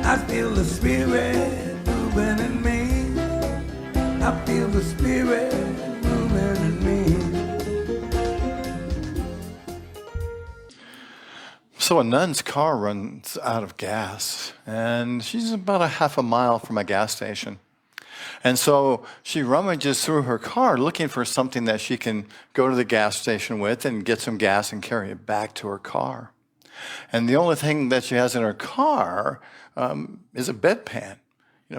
I feel the Spirit moving in me. I feel the Spirit moving in me. So a nun's car runs out of gas, and she's about a half a mile from a gas station. And so she rummages through her car looking for something that she can go to the gas station with and get some gas and carry it back to her car. And the only thing that she has in her car is a bedpan,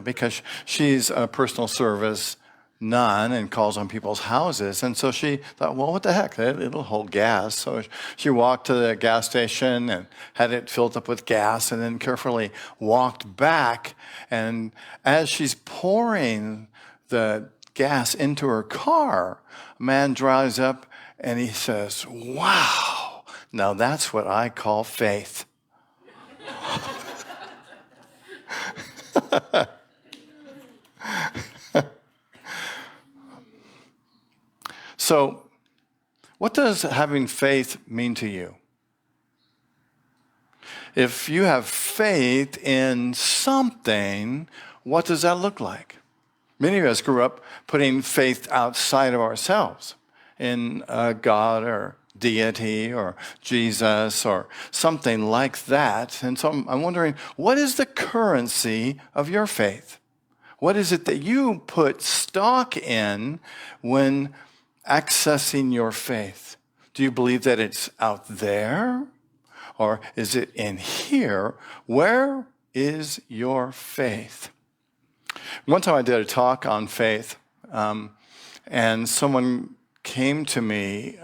because she's a personal service nun and calls on people's houses. And so she thought, well, what the heck? It'll hold gas. So she walked to the gas station and had it filled up with gas and then carefully walked back. And as she's pouring the gas into her car, a man drives up and he says, wow, now that's what I call faith. So, what does having faith mean to you? If you have faith in something, what does that look like? Many of us grew up putting faith outside of ourselves in God or deity or Jesus or something like that. And so I'm wondering, what is the currency of your faith? What is it that you put stock in when accessing your faith? Do you believe that it's out there? Or is it in here? Where is your faith? One time I did a talk on faith, and someone came to me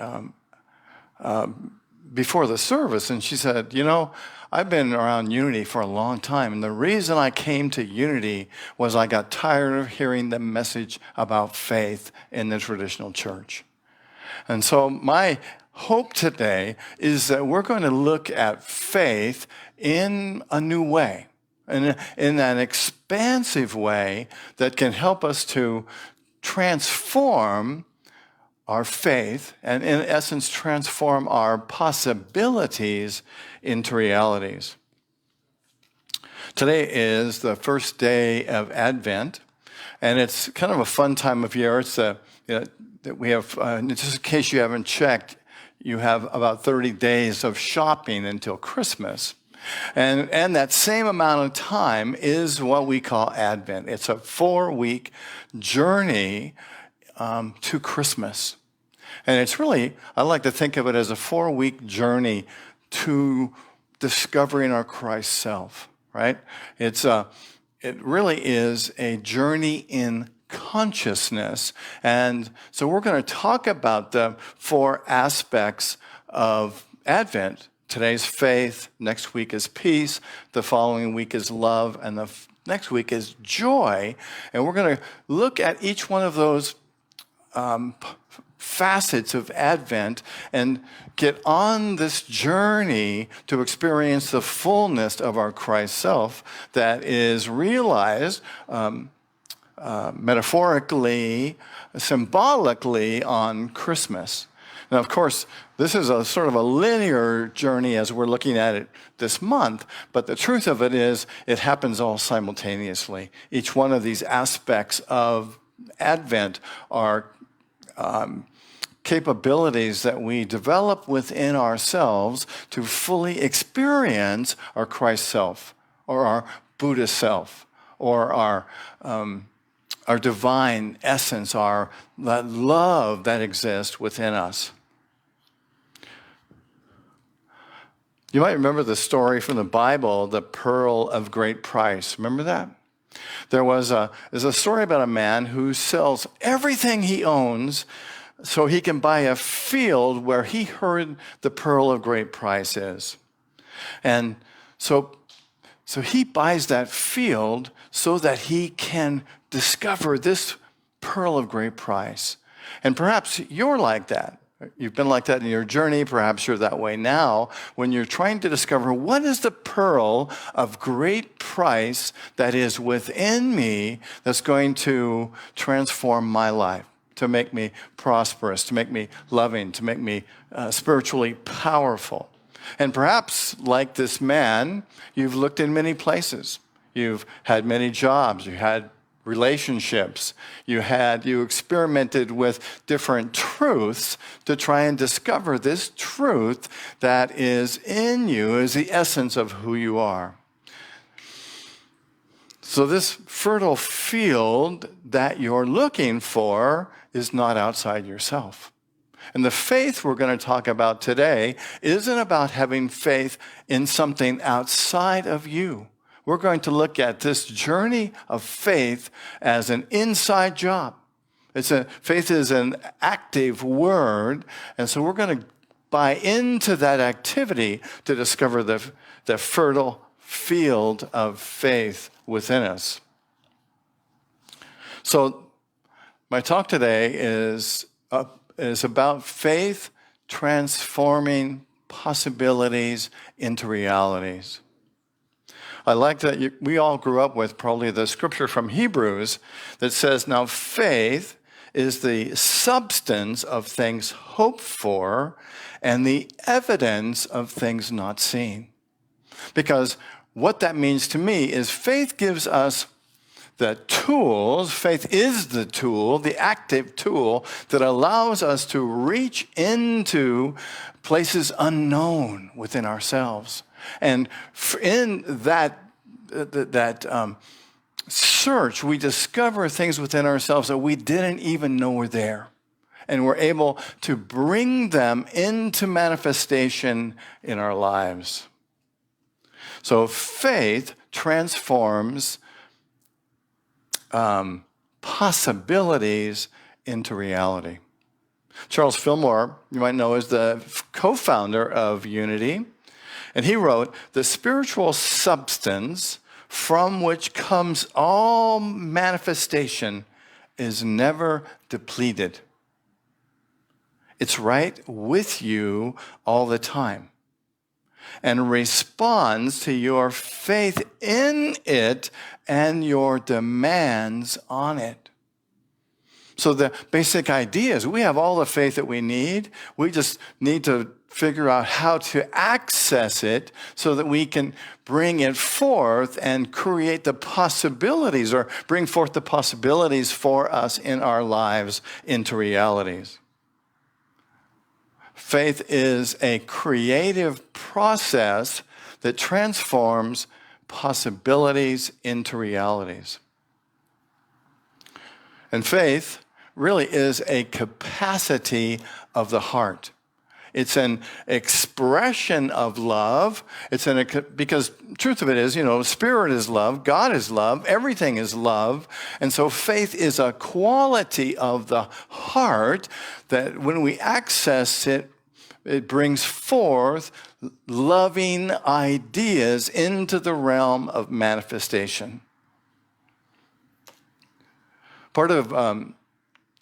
before the service, and she said, I've been around Unity for a long time, and the reason I came to Unity was I got tired of hearing the message about faith in the traditional church. And so my hope today is that we're going to look at faith in a new way, in an expansive way that can help us to transform our faith and, in essence, transform our possibilities into realities. Today is the first day of Advent, and it's kind of a fun time of year. It's that we have, just in case you haven't checked, you have about 30 days of shopping until Christmas. And that same amount of time is what we call Advent. It's a 4-week journey to Christmas. And it's really, I like to think of it as a 4-week journey to discovering our Christ self, right? It really is a journey in consciousness. And so we're going to talk about the 4 aspects of Advent. Today's faith, next week is peace, the following week is love, and the next week is joy. And we're going to look at each one of those facets of Advent and get on this journey to experience the fullness of our Christ self that is realized metaphorically, symbolically on Christmas. Now, of course, this is a sort of a linear journey as we're looking at it this month, but the truth of it is it happens all simultaneously. Each one of these aspects of Advent are capabilities that we develop within ourselves to fully experience our Christ self, or our Buddha self, or our divine essence, that love that exists within us. You might remember the story from the Bible, the pearl of great price. Remember that? There's a story about a man who sells everything he owns so he can buy a field where he heard the pearl of great price is. And so he buys that field so that he can discover this pearl of great price. And perhaps you're like that. You've been like that in your journey. Perhaps you're that way now when you're trying to discover what is the pearl of great price that is within me that's going to transform my life, to make me prosperous, to make me loving, to make me spiritually powerful. And perhaps, like this man, you've looked in many places. You've had many jobs. You had relationships. You experimented with different truths to try and discover this truth that is in you, is the essence of who you are. So this fertile field that you're looking for is not outside yourself. And the faith we're going to talk about today isn't about having faith in something outside of you. We're going to look at this journey of faith as an inside job. Faith is an active word, and so we're going to buy into that activity to discover the fertile field of faith within us. So my talk today is about faith transforming possibilities into realities. I like that we all grew up with probably the scripture from Hebrews that says, now faith is the substance of things hoped for and the evidence of things not seen. Because what that means to me is faith gives us the tools, faith is the tool, the active tool that allows us to reach into places unknown within ourselves. And in that search, we discover things within ourselves that we didn't even know were there. And we're able to bring them into manifestation in our lives. So faith transforms possibilities into reality. Charles Fillmore, you might know, is the co-founder of Unity. And he wrote, the spiritual substance from which comes all manifestation is never depleted. It's right with you all the time and responds to your faith in it and your demands on it. So the basic idea is we have all the faith that we need. We just need to figure out how to access it so that we can bring it forth and create the possibilities, or bring forth the possibilities for us in our lives into realities. Faith is a creative process that transforms possibilities into realities. And faith really is a capacity of the heart. It's an expression of love. Because truth of it is, Spirit is love, God is love, everything is love. And so faith is a quality of the heart that when we access it, it brings forth loving ideas into the realm of manifestation. Part of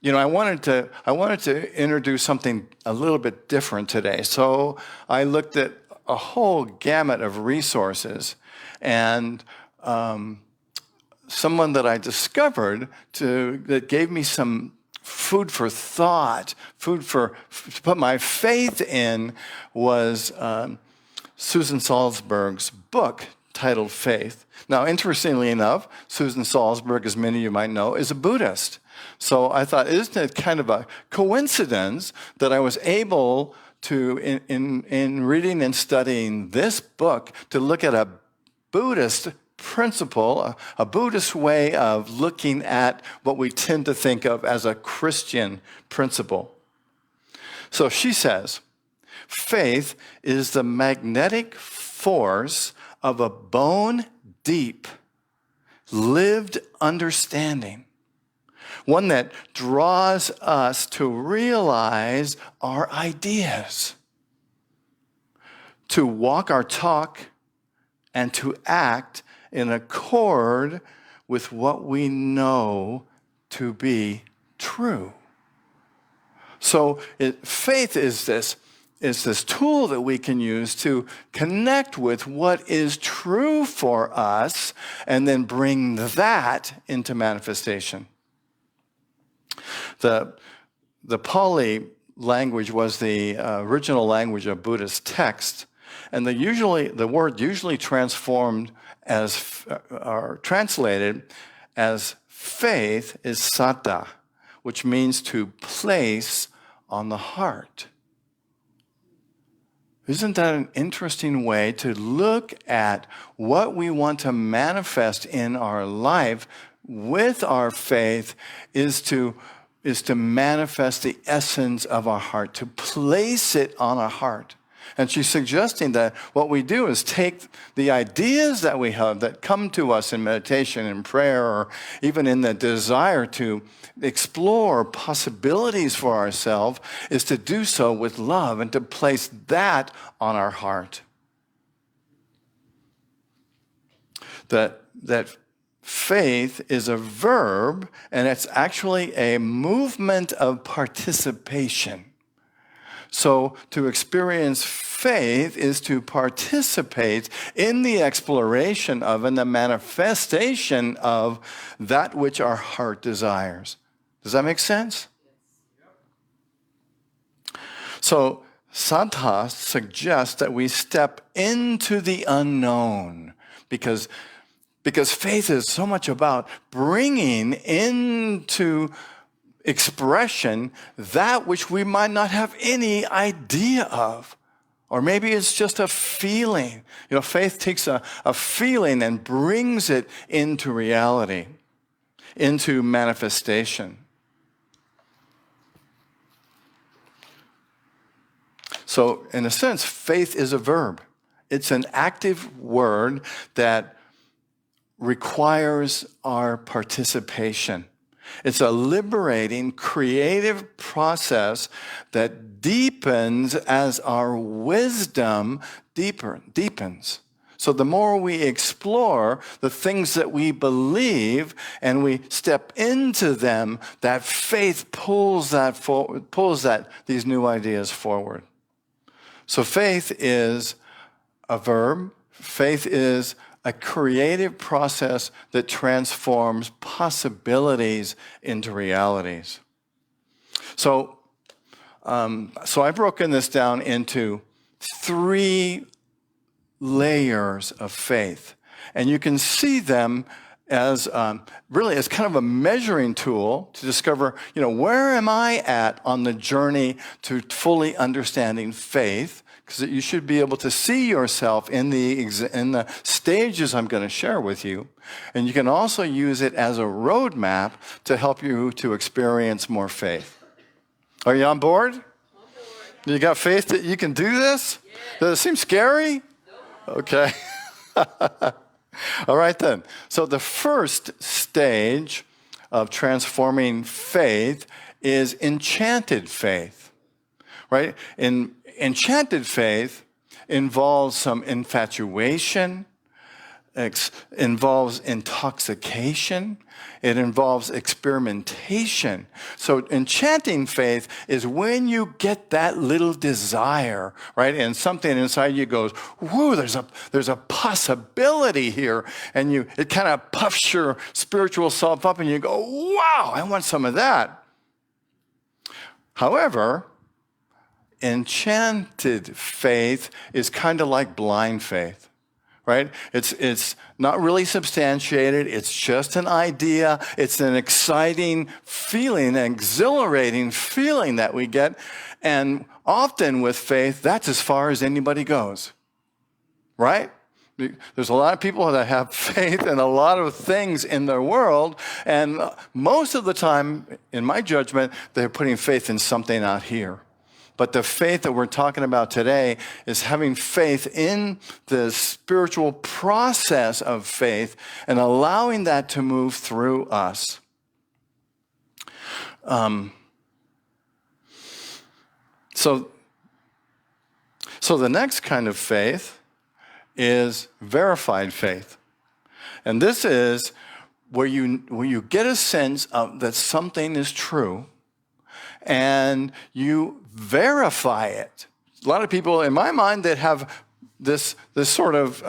I wanted to introduce something a little bit different today. So I looked at a whole gamut of resources, and someone that I discovered that gave me some food for thought, to put my faith in, was Susan Salzburg's book titled Faith. Now, interestingly enough, Susan Salzburg, as many of you might know, is a Buddhist. So I thought, isn't it kind of a coincidence that I was able to, in reading and studying this book, to look at a Buddhist principle, a Buddhist way of looking at what we tend to think of as a Christian principle. So she says, faith is the magnetic force of a bone-deep, lived understanding. One that draws us to realize our ideas, to walk our talk, and to act in accord with what we know to be true. So faith is this tool that we can use to connect with what is true for us and then bring that into manifestation. The Pali language was the original language of Buddhist text, and the word usually transformed are translated as faith is saddha, which means to place on the heart. Isn't that an interesting way to look at what we want to manifest in our life with our faith is to manifest the essence of our heart, to place it on our heart. And she's suggesting that what we do is take the ideas that we have that come to us in meditation and prayer, or even in the desire to explore possibilities for ourselves, is to do so with love and to place that on our heart. That faith is a verb, and it's actually a movement of participation. So to experience faith is to participate in the exploration of and the manifestation of that which our heart desires. Does that make sense? So Saddha suggests that we step into the unknown because faith is so much about bringing into expression that which we might not have any idea of. Or maybe it's just a feeling. Faith takes a feeling and brings it into reality, into manifestation. So, in a sense, faith is a verb. It's an active word that requires our participation. It's a liberating, creative process that deepens as our wisdom deepens. So the more we explore the things that we believe and we step into them, that faith pulls these new ideas forward. So faith is a verb. Faith is a creative process that transforms possibilities into realities. So I've broken this down into 3 layers of faith. And you can see them as really as kind of a measuring tool to discover, where am I at on the journey to fully understanding faith? Because you should be able to see yourself in the stages I'm going to share with you. And you can also use it as a roadmap to help you to experience more faith. Are you on board? You got faith that you can do this? Yeah. Does it seem scary? No. Okay. All right then. So the first stage of transforming faith is enchanted faith, right? Enchanted faith involves some infatuation, involves intoxication, it involves experimentation. So enchanting faith is when you get that little desire, right? And something inside you goes, whoa, there's a possibility here. And it kind of puffs your spiritual self up and you go, wow, I want some of that. However, enchanted faith is kind of like blind faith, right? It's not really substantiated. It's just an idea. It's an exciting feeling, an exhilarating feeling that we get. And often with faith, that's as far as anybody goes, right? There's a lot of people that have faith in a lot of things in their world, and most of the time, in my judgment, they're putting faith in something out here. But the faith that we're talking about today is having faith in the spiritual process of faith and allowing that to move through us. So the next kind of faith is verified faith. And this is where you get a sense of that something is true, and you verify it. A lot of people, in my mind, that have this sort of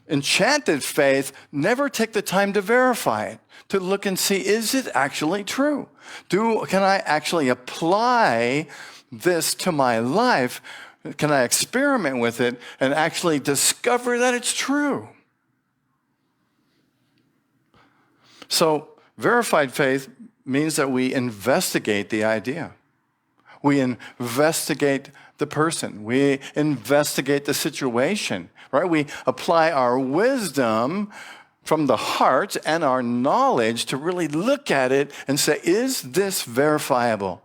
enchanted faith never take the time to verify it, to look and see, is it actually true? Can I actually apply this to my life? Can I experiment with it and actually discover that it's true? So verified faith means that we investigate the idea. We investigate the person. We investigate the situation, right? We apply our wisdom from the heart and our knowledge to really look at it and say, is this verifiable?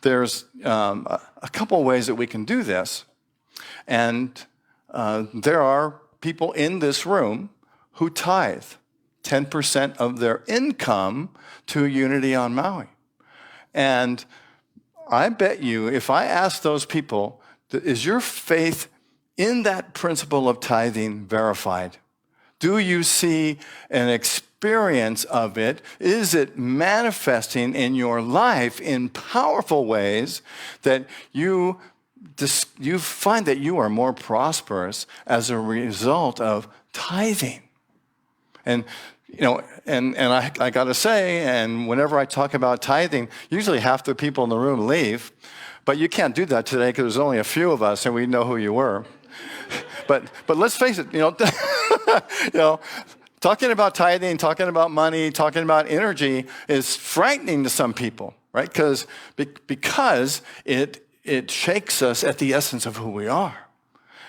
There's a couple ways that we can do this. And there are people in this room who tithe 10% of their income to Unity on Maui. And I bet you, if I ask those people, is your faith in that principle of tithing verified? Do you see an experience of it? Is it manifesting in your life in powerful ways that you find that you are more prosperous as a result of tithing? And I got to say, and whenever I talk about tithing, usually half the people in the room leave. But you can't do that today because there's only a few of us, and we know who you were. But let's face it, talking about tithing, talking about money, talking about energy is frightening to some people, right? Because it shakes us at the essence of who we are.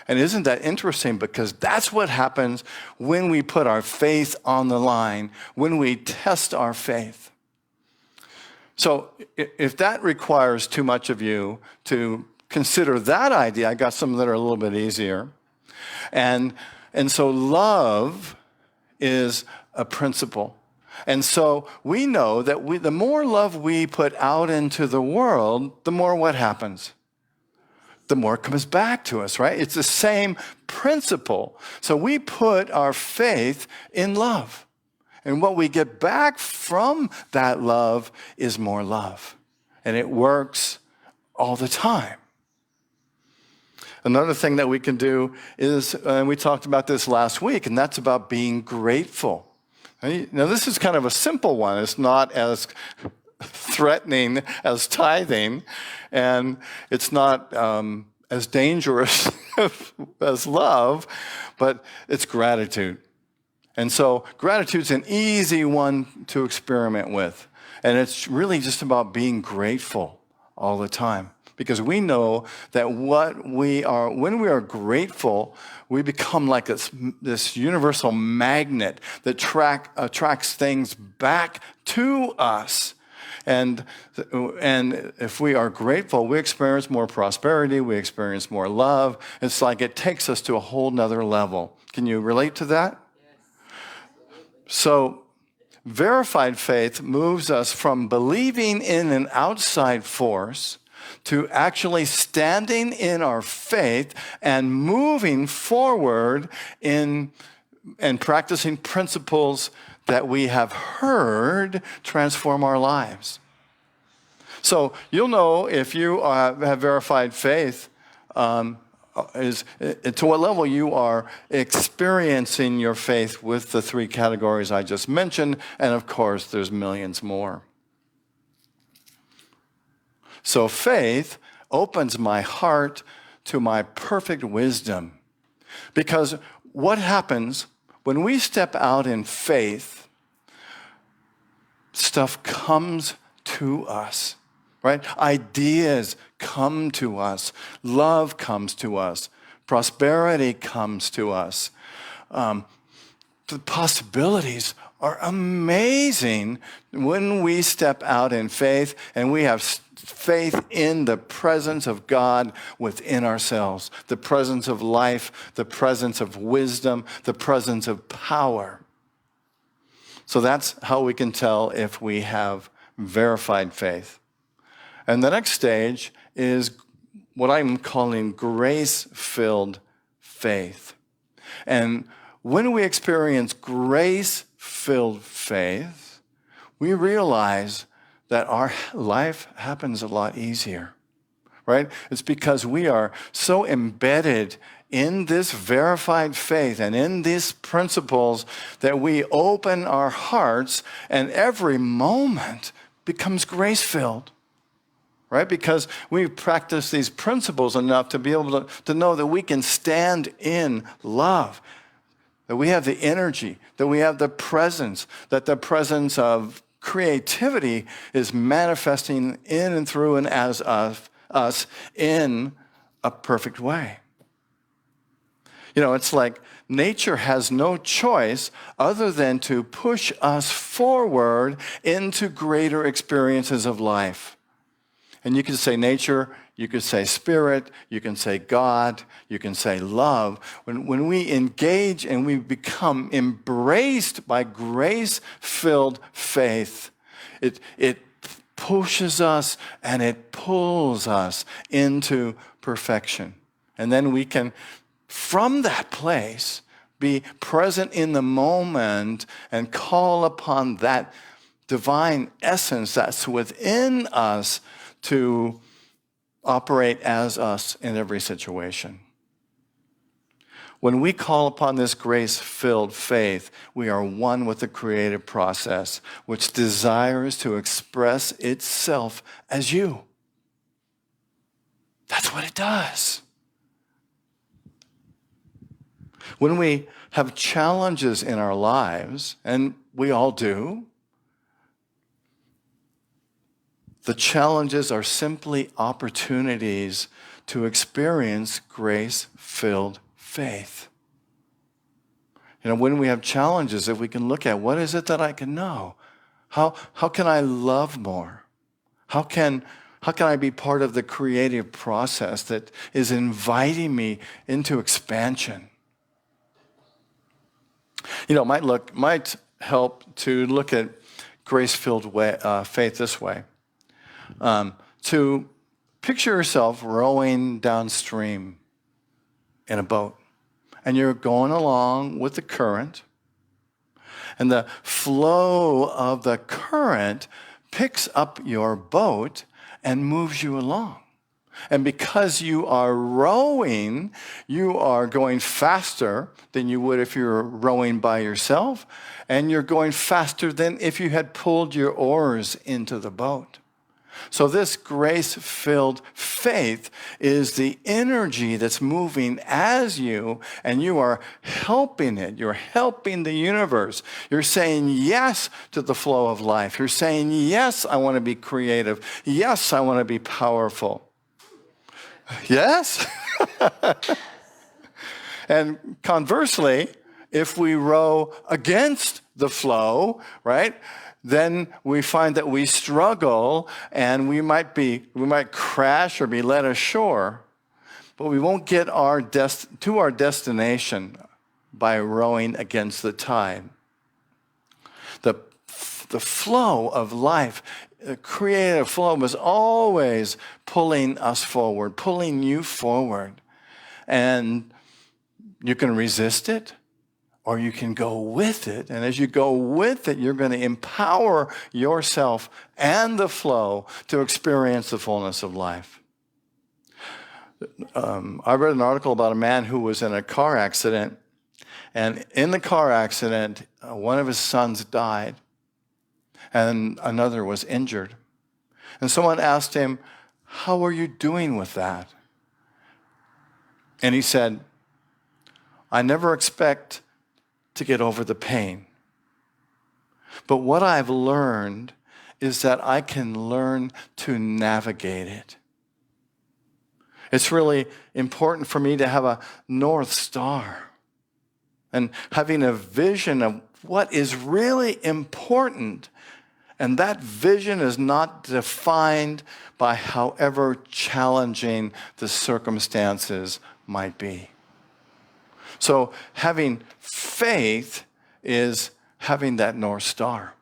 And isn't that interesting? Because that's what happens when we put our faith on the line, when we test our faith. So if that requires too much of you to consider that idea, I got some that are a little bit easier. And so love is a principle. And so we know that the more love we put out into the world, the more what happens? The more it comes back to us, right? It's the same principle. So we put our faith in love. And what we get back from that love is more love. And it works all the time. Another thing that we can do is, and we talked about this last week, and that's about being grateful. Now, this is kind of a simple one. It's not as threatening as tithing, and it's not as dangerous as love, but it's gratitude. And so gratitude's an easy one to experiment with. And it's really just about being grateful all the time. Because we know that when we are grateful, we become like this universal magnet that attracts things back to us. And if we are grateful, we experience more prosperity, we experience more love. It's like it takes us to a whole nother level. Can you relate to that? So verified faith moves us from believing in an outside force to actually standing in our faith and moving forward and practicing principles that we have heard transform our lives. So you'll know if you have verified faith, is to what level you are experiencing your faith with the three categories I just mentioned, and of course there's millions more. So faith opens my heart to my perfect wisdom. Because what happens when we step out in faith, stuff comes to us, right? Ideas come to us. Love comes to us. Prosperity comes to us. The possibilities are amazing when we step out in faith and we have faith in the presence of God within ourselves, the presence of life, the presence of wisdom, the presence of power. So that's how we can tell if we have verified faith. And the next stage is what I'm calling grace-filled faith. And when we experience grace-filled faith, we realize that our life happens a lot easier, right? It's because we are so embedded in this verified faith and in these principles that we open our hearts and every moment becomes grace-filled, right? Because we've practiced these principles enough to be able to know that we can stand in love. that we have the energy, that we have the presence, that the presence of creativity is manifesting in and through and as us in a perfect way. You know, it's like nature has no choice other than to push us forward into greater experiences of life. And you can say nature, you could say spirit, you can say God, you can say love. When we engage and we become embraced by grace-filled faith, it pushes us and it pulls us into perfection. And then we can, from that place, be present in the moment and call upon that divine essence that's within us to operate as us in every situation. When we call upon this grace-filled faith, we are one with the creative process, which desires to express itself as you. That's what it does. When we have challenges in our lives, and we all do, the challenges are simply opportunities to experience grace-filled faith. You know, when we have challenges, if we can look at what is it that I can know? How can I love more? How can I be part of the creative process that is inviting me into expansion? You know, it might help to look at grace-filled faith this way. To picture yourself rowing downstream in a boat, and you're going along with the current, and the flow of the current picks up your boat and moves you along. And because you are rowing, you are going faster than you would if you were rowing by yourself, and you're going faster than if you had pulled your oars into the boat. So this grace-filled faith is the energy that's moving as you, and you are helping it. You're helping the universe. You're saying yes to the flow of life. You're saying, yes, I want to be creative. Yes, I want to be powerful. Yes? And conversely, if we row against the flow, right, then we find that we struggle and we might crash or be led ashore, but we won't get to our destination by rowing against the tide. The flow of life, the creative flow, is always pulling us forward, pulling you forward. And you can resist it, or you can go with it. And as you go with it, you're going to empower yourself and the flow to experience the fullness of life. I read an article about a man who was in a car accident. And in the car accident, one of his sons died, and another was injured. And someone asked him, "How are you doing with that?" And he said, "I never expect to get over the pain. But what I've learned is that I can learn to navigate it. It's really important for me to have a North Star and having a vision of what is really important. And that vision is not defined by however challenging the circumstances might be." So having faith is having that North Star,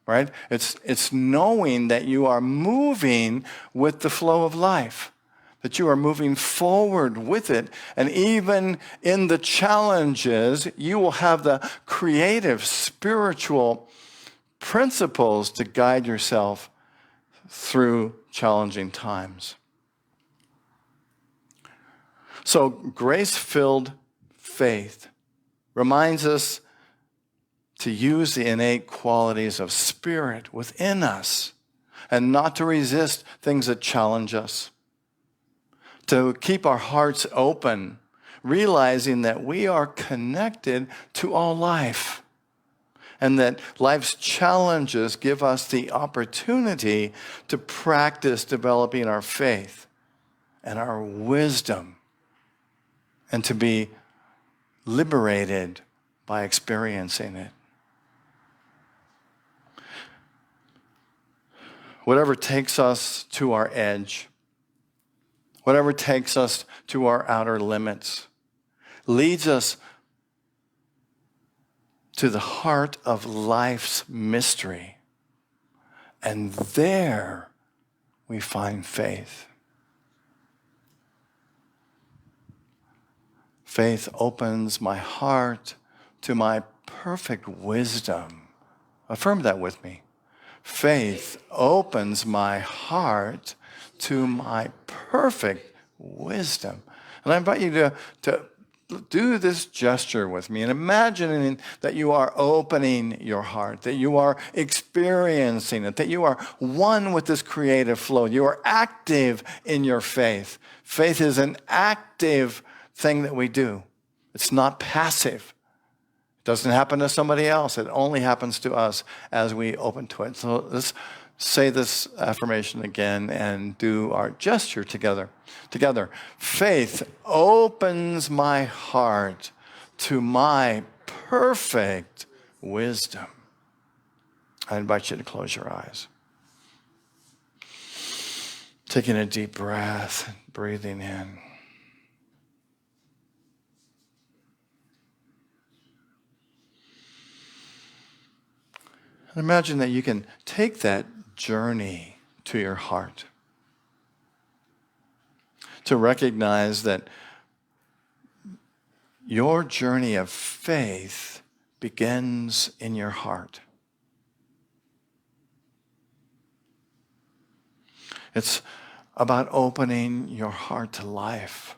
right? It's knowing that you are moving with the flow of life, that you are moving forward with it. And even in the challenges, you will have the creative, spiritual principles to guide yourself through challenging times. So grace-filled faith reminds us to use the innate qualities of spirit within us and not to resist things that challenge us, to keep our hearts open, realizing that we are connected to all life, and that life's challenges give us the opportunity to practice developing our faith and our wisdom, and to be liberated by experiencing it. Whatever takes us to our edge, whatever takes us to our outer limits, leads us to the heart of life's mystery. And there we find faith. Faith opens my heart to my perfect wisdom. Affirm that with me. Faith opens my heart to my perfect wisdom. And I invite you to do this gesture with me and imagining that you are opening your heart, that you are experiencing it, that you are one with this creative flow. You are active in your faith. Faith is an active thing that we do. It's not passive. It doesn't happen to somebody else. It only happens to us as we open to it. So let's say this affirmation again and do our gesture together. Faith opens my heart to my perfect wisdom. I invite you to close your eyes. Taking a deep breath, breathing in. And imagine that you can take that journey to your heart, to recognize that your journey of faith begins in your heart. It's about opening your heart to life,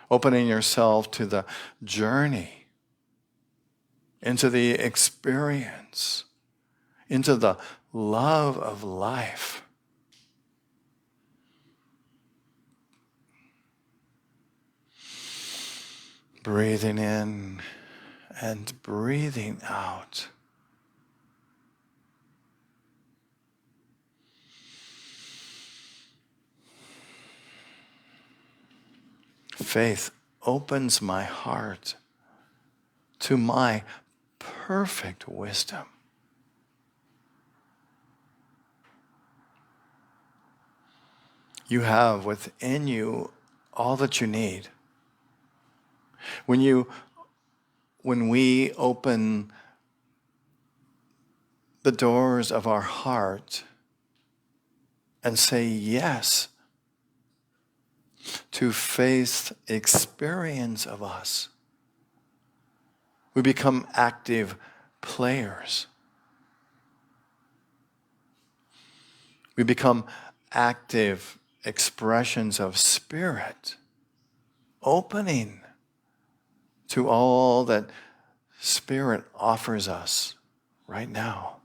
opening yourself to the journey, into the experience, into the love of life. Breathing in and breathing out. Faith opens my heart to my perfect wisdom. You have within you all that you need. When we open the doors of our heart and say yes to faith's experience of us, we become active players. We become active expressions of spirit, opening to all that Spirit offers us right now.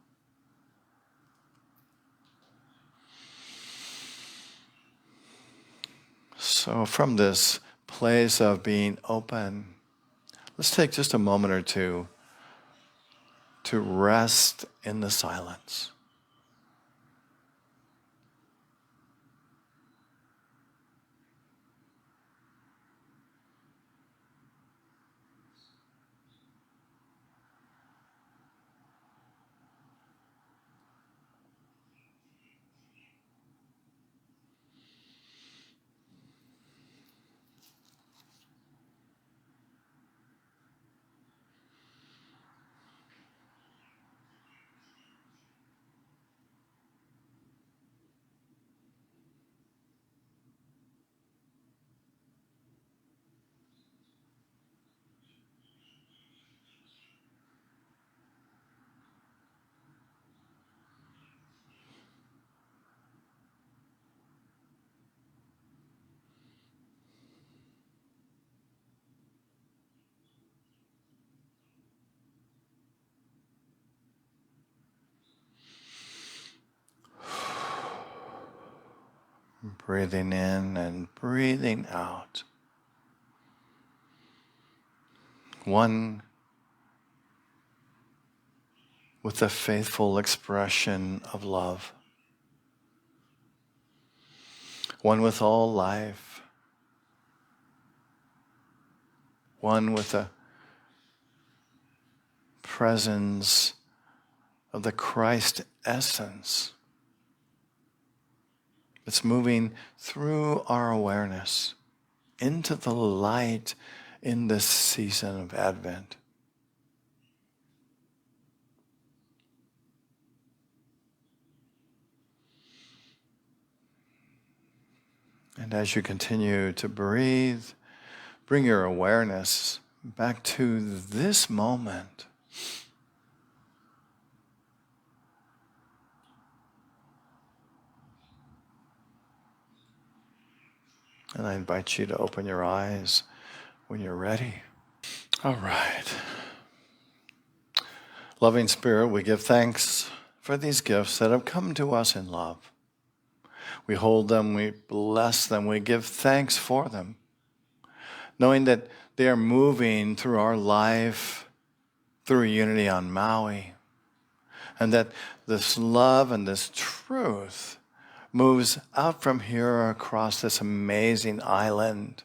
So from this place of being open, let's take just a moment or two to rest in the silence. Breathing in and breathing out. One with a faithful expression of love. One with all life. One with a presence of the Christ essence. It's moving through our awareness into the light in this season of Advent. And as you continue to breathe, bring your awareness back to this moment. And I invite you to open your eyes when you're ready. All right. Loving Spirit, we give thanks for these gifts that have come to us in love. We hold them, we bless them, we give thanks for them, knowing that they are moving through our life, through unity on Maui, and that this love and this truth moves out from here across this amazing island,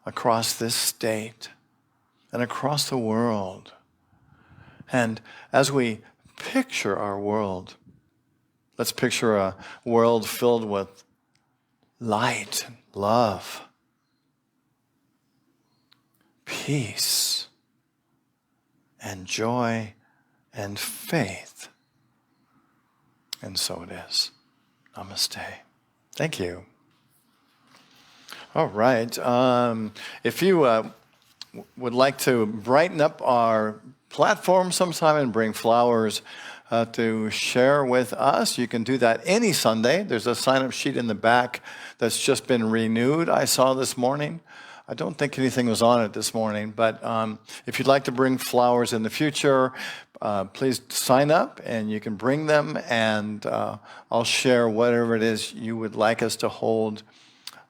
across this state, and across the world. And as we picture our world, let's picture a world filled with light, love, peace, and joy, and faith. And so it is. Namaste. Thank you. All right. If you would like to brighten up our platform sometime and bring flowers to share with us, you can do that any Sunday. There's a sign-up sheet in the back that's just been renewed, I saw this morning. I don't think anything was on it this morning, but if you'd like to bring flowers in the future, please sign up and you can bring them, and I'll share whatever it is you would like us to hold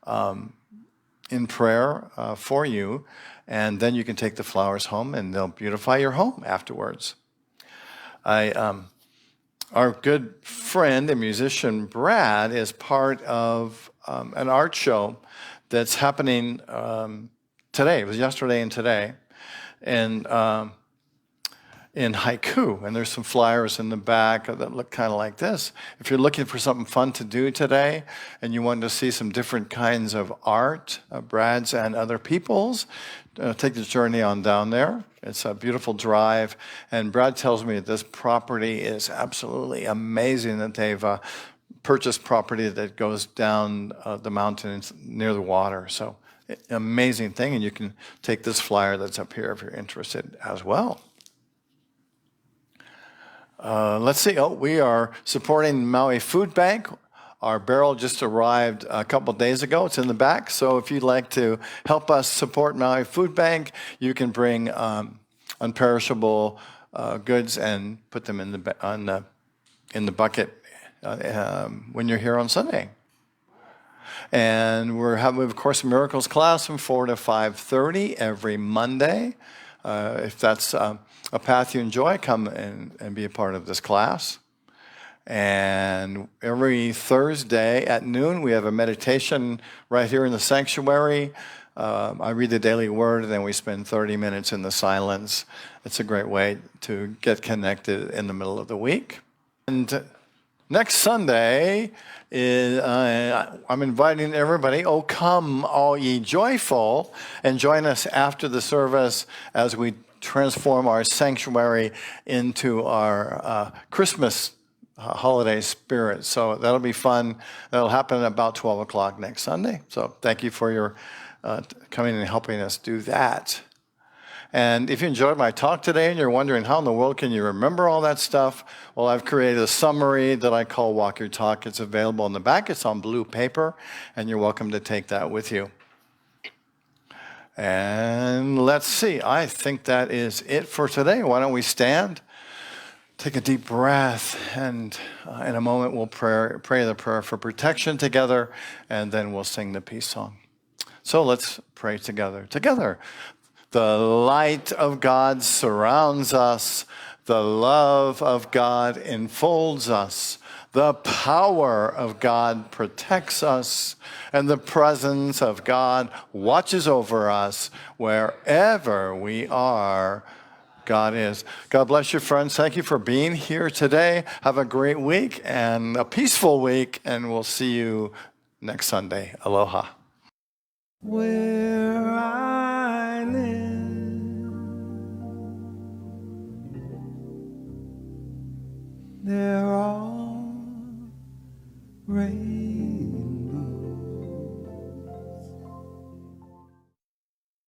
in prayer for you, and then you can take the flowers home and they'll beautify your home afterwards. Our good friend and musician Brad is part of an art show that's happening today. It was yesterday and today, and in haiku, and there's some flyers in the back that look kind of like this. If you're looking for something fun to do today and you want to see some different kinds of art, Brad's and other people's, take the journey on down there. It's a beautiful drive, and Brad tells me that this property is absolutely amazing, that they've purchased property that goes down the mountains near the water. So amazing thing, and you can take this flyer that's up here if you're interested as well. Let's see. Oh, we are supporting Maui Food Bank. Our barrel just arrived a couple days ago. It's in the back. So if you'd like to help us support Maui Food Bank, you can bring unperishable goods and put them in the bucket when you're here on Sunday. And we have a Course in Miracles class from 4 to 5:30 every Monday. If that's a path you enjoy, come and be a part of this class. And every Thursday at noon, we have a meditation right here in the sanctuary. I read the daily word, and then we spend 30 minutes in the silence. It's a great way to get connected in the middle of the week. And next Sunday, I'm inviting everybody, oh, come, all ye joyful, and join us after the service as we transform our sanctuary into our Christmas holiday spirit. So that'll be fun. That'll happen at about 12 o'clock next Sunday. So thank you for your coming and helping us do that. And if you enjoyed my talk today and you're wondering how in the world can you remember all that stuff, well, I've created a summary that I call Walk Your Talk. It's available in the back. It's on blue paper, and you're welcome to take that with you. And let's see. I think that is it for today. Why don't we stand? Take a deep breath, and in a moment we'll pray the prayer for protection together, and then we'll sing the peace song. So let's pray together. Together. The light of God surrounds us. The love of God enfolds us. The power of God protects us. And the presence of God watches over us wherever we are. God is. God bless you, friends. Thank you for being here today. Have a great week and a peaceful week, and we'll see you next Sunday. Aloha. Where I live, there are rain.